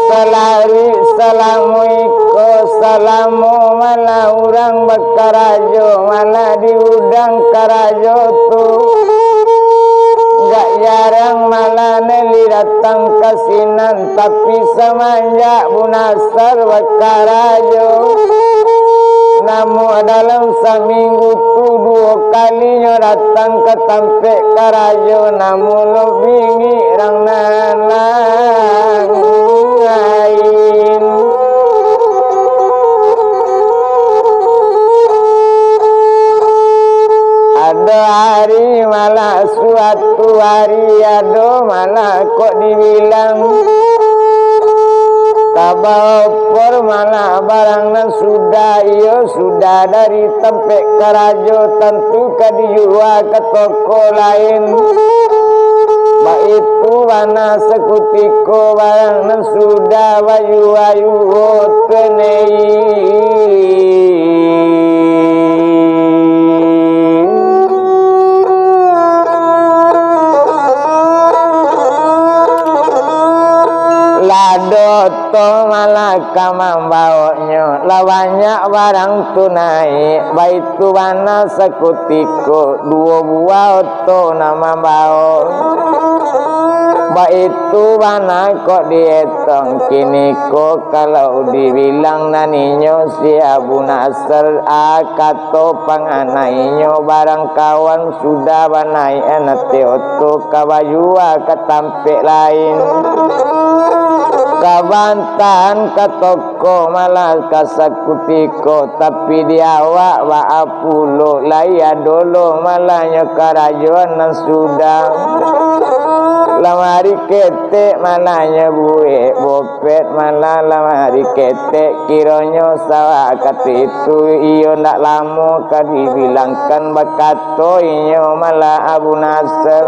salari salamu iko salamu malah urang bakarajo malah diudang karajo tu gak jarang malah neli datang kasinan tapi semenjak bunasar bakarajo namun dalam seminggu tu 2 kalinya datang ke tampe karajo namun lebih ngirang nanang lain ada hari malah suatu hari ada malah kok dibilang kabopor malah barangnya sudah iyo sudah dari tempat karajo tentu dijual ke toko lain itu mana sekutiko barangnya sudah wayu-wayu tenei Ladoto malah kamang baonyo lawannya barang tunai baitu wana sekutiko 2 buah oto nama bao baitu wana kok dietong kini kok kalau dibilang naninyo si Abu Nasr akato panganainya barang kawan sudah banai enate oto kabayua ketampe lain kabantan ke toko malah kasakutiko tapi diawak wa apulo laya dolo malahnya karajuan nan sudah lamari ketek malahnya buwe bopet malah lamari ketek kironyo sawak kata itu iyo ndak lama kadibilangkan bakato iyo malah Abu Nasr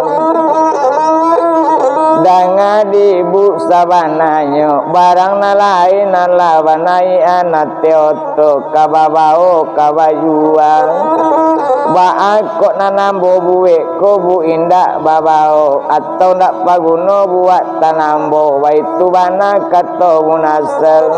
danga dibu sabananyo barang na lain na labanay anak teoto kababao kabayuan baako na nambo buwe ko bu indak babao atau ndak paguno buat tanambo baitu bana kato munasel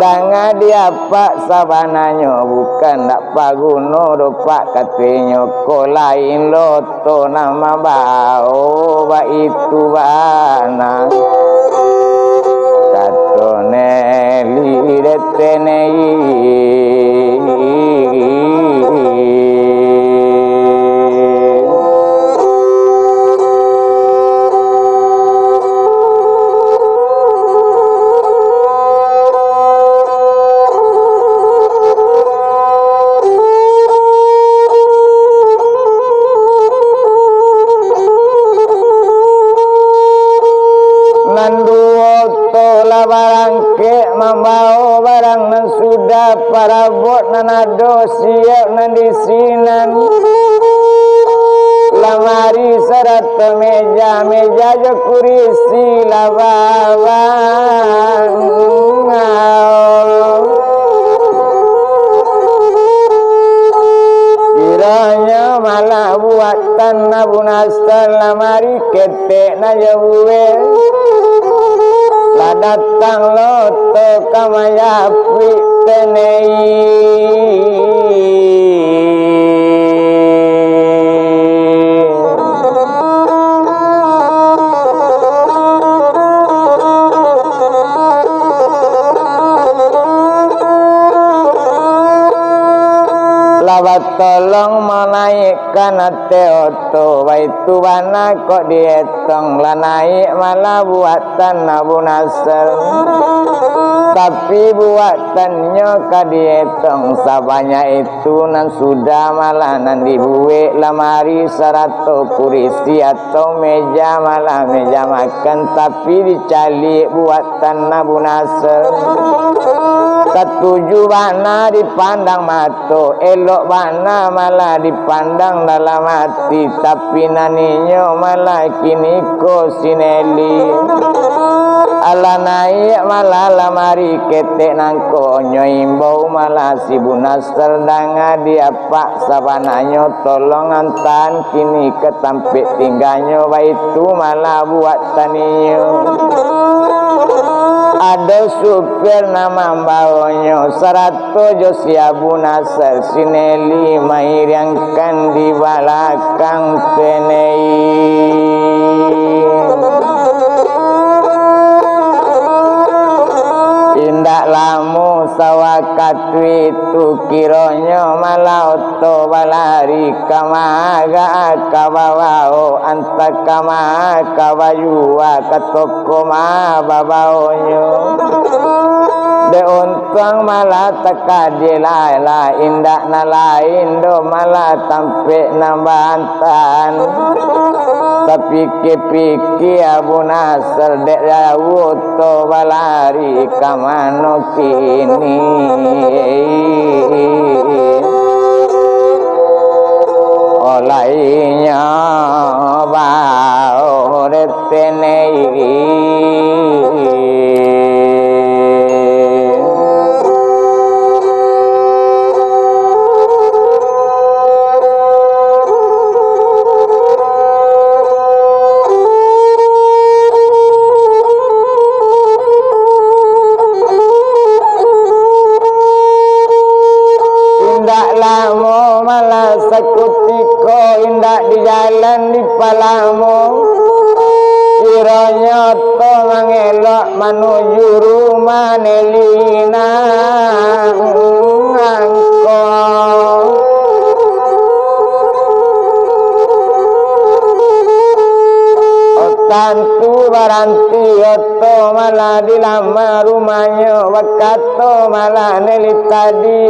danga dia pak sabananyo bukan ndak paguno dopak katenyo ko lain loto nama bao baitu bana katone liretenei membawa barang nan sudah parabot nan ado siap nan disinan lamari serata meja jo kurisi labawang kiranya malah buatan Abu Nasr lamari ketek na jabuwe la datang loto kamaya tenei lawat tolong menaikkan teoto baitu bana kok dietong lah naik malah buatan Abu Nasr tapi buatannya kadietong sabanya itu nan sudah malah nan dibuwe lamari sarato kurisi atau meja malah meja makan tapi dicali buatan Abu Nasr ketujuh bana dipandang mato elok bana malah dipandang dalam hati tapi naninyo malah kini ko sineli ala naik malah lamari ketek nangko nyoimbau malah si Bu Nasr danga dia pak sabananyo tolong antan kini ketampik tinggalnya baitu malah buat taniyo Ada supir nama bawanya Serato Josi Abu Nasr Sineli mahiriangkan di belakang penei. Indak lamu sawakatu itu kiranya malauto balari kamaga kabawao antakama kabayua katokoma babaonyo de untung malah takadilai la indak na lain do malah tampe nambantan tapi kepiki Abu Nasr dek jauh to balari kamano kini olainya bau retenei sekutiko indak di jalan di palamu kiranya to mengelok menuju rumah Nelina angkong tantu baranti oto malah di lama rumahnya wakato malah Neli tadi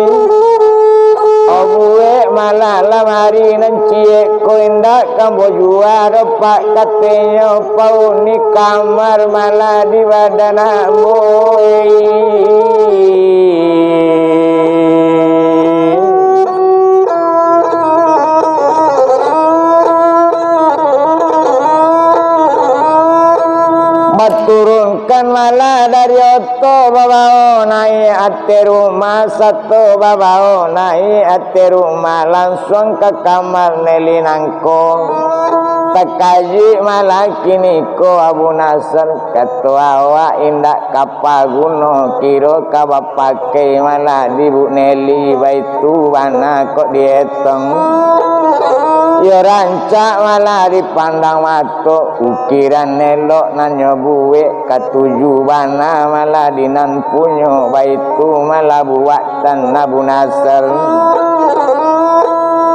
Obuwe malah lamari nancie ko indak kambo jua ropak katanya pau ni kamar malah di badana boy turunkan malah dari oto babao naik ate rumah satu babao naik ate rumah langsung ke kamar Neli nangkong tekaji malah kini ko Abu Nasr ketua awak indak kapaguno kiro kabapake malah di Bu Neli baitu bana kok dietong yo rancak malah dipandang mato ukiran nelok nanya buwe katuju bana malah dinan punyo baitu malah buatan Abu Nasr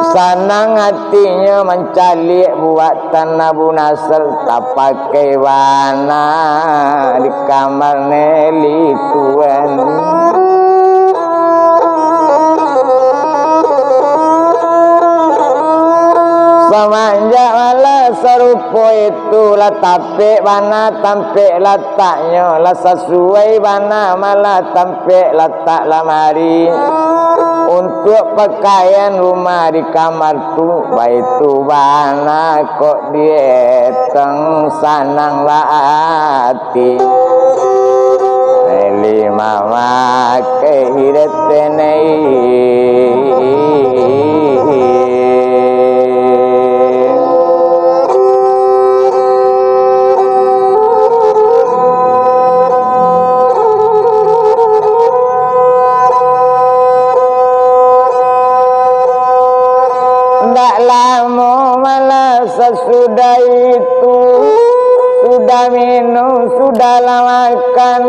sanang hatinya mencalik buatan Abu Nasr tak pakai bana di kamar Neli tuan semenjak malah serupa itu lah tapi mana tampe letaknya lah sesuai mana malah tampe letak lamari untuk pakaian rumah di kamar tu baitu bana kok dieteng sanang lati Neli mama kehiret tenei sesudah itu sudah minum sudah makan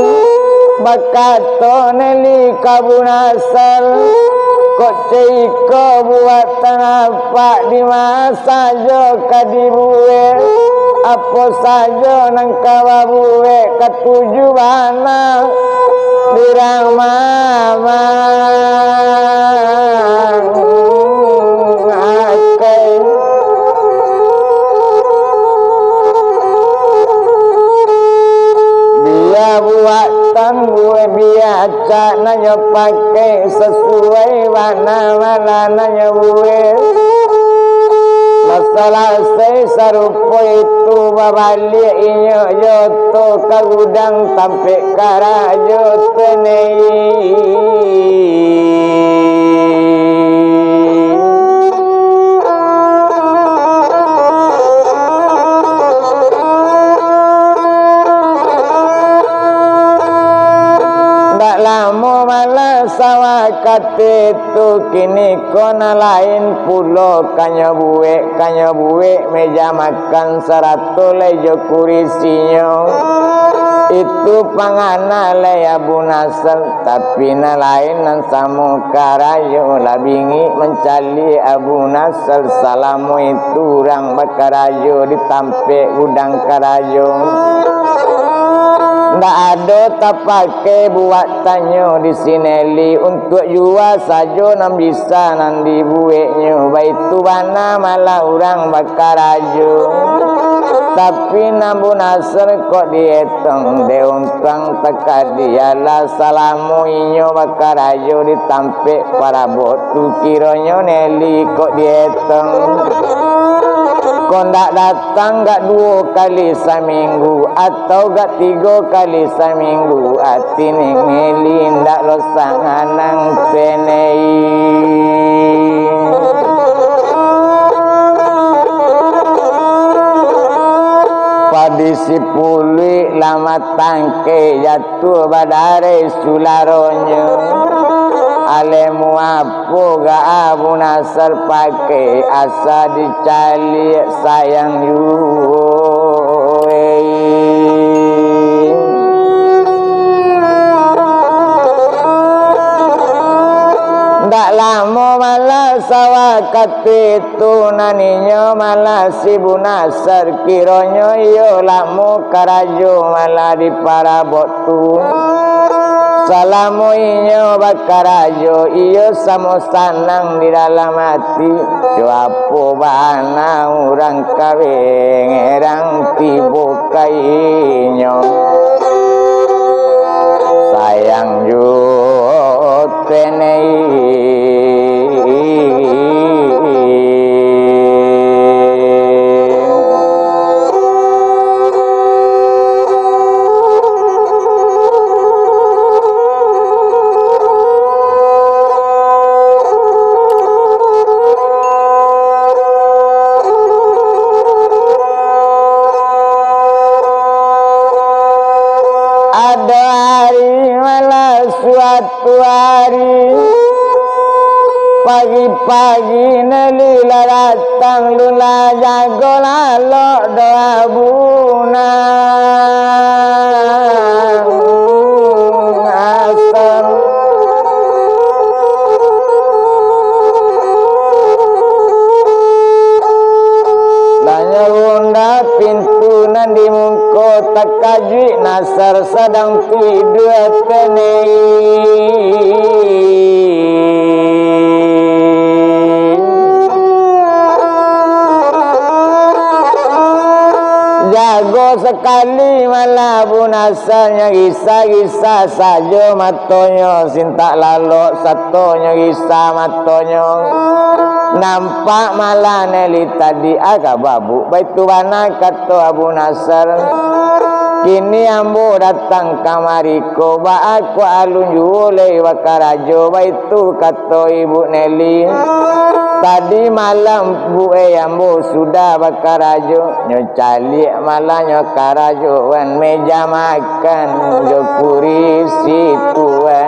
bakato Neli Abu Nasr kok ceiko buatan apa di masa jo kadibuwe apa saja nangkawa buwe ketuju bana dirang mama buatan gue biasa nanya pakai sesuai mana nanya gue masalah saya serupa itu babalik inyo joto ke gudang sampai karajo tenei lama malah sawakat itu kini kona lain pulo kanyo buek meja makan 100 lejo kurisinya itu pangana le Abu Nasr tapi na lain nan samu karayo labingi mencali Abu Nasr salamu itu orang bakarayo ditampe gudang karayo. Ndak ada tak pakai buat tanyo di sineli untuk jual saja nam bisa nan dibueknya baitu bana malah orang bakar aja tapi Abu Nasr kok dietong de untang tekad dialah salamu inyo bakar aja ditampe para botu kironyo neli kok dietong kondak datang gak 2 kali seminggu atau gak 3 kali seminggu hati ngeli ndak lo sanganang penei padisi pulih lama tangke jatuh badare sularonyo alemu apa gak Abu Nasr pakai asa dicali sayang you ndak lama malah sawakat itu naninya malah si Bu Nasr kironyo iyo lamu karajo malah di para botu salamu inyo bakarajo iyo samo sanang di dalam hati cuapo bana orang kaweng erang tibo kainyo sayang ju tenei suatu hari pagi-pagi nelila datang lula jago lalok doa buna asam banyak bunda pintu nandi mungko takajwi Nasr sedang tidur tenei jago sekali malah Abu Nasr gisa-gisa saja matonyo sintak lalok satonya gisa matonyo nampak malah neli tadi agak babu baitu bana kata Abu Nasr kini ambo datang kamariko ba aku alun jule wakarajo baitu kata Ibu Neli tadi malam bu ambo sudah bakarajo nyocali malah nyokarajo wan meja makan jo kurisi tuan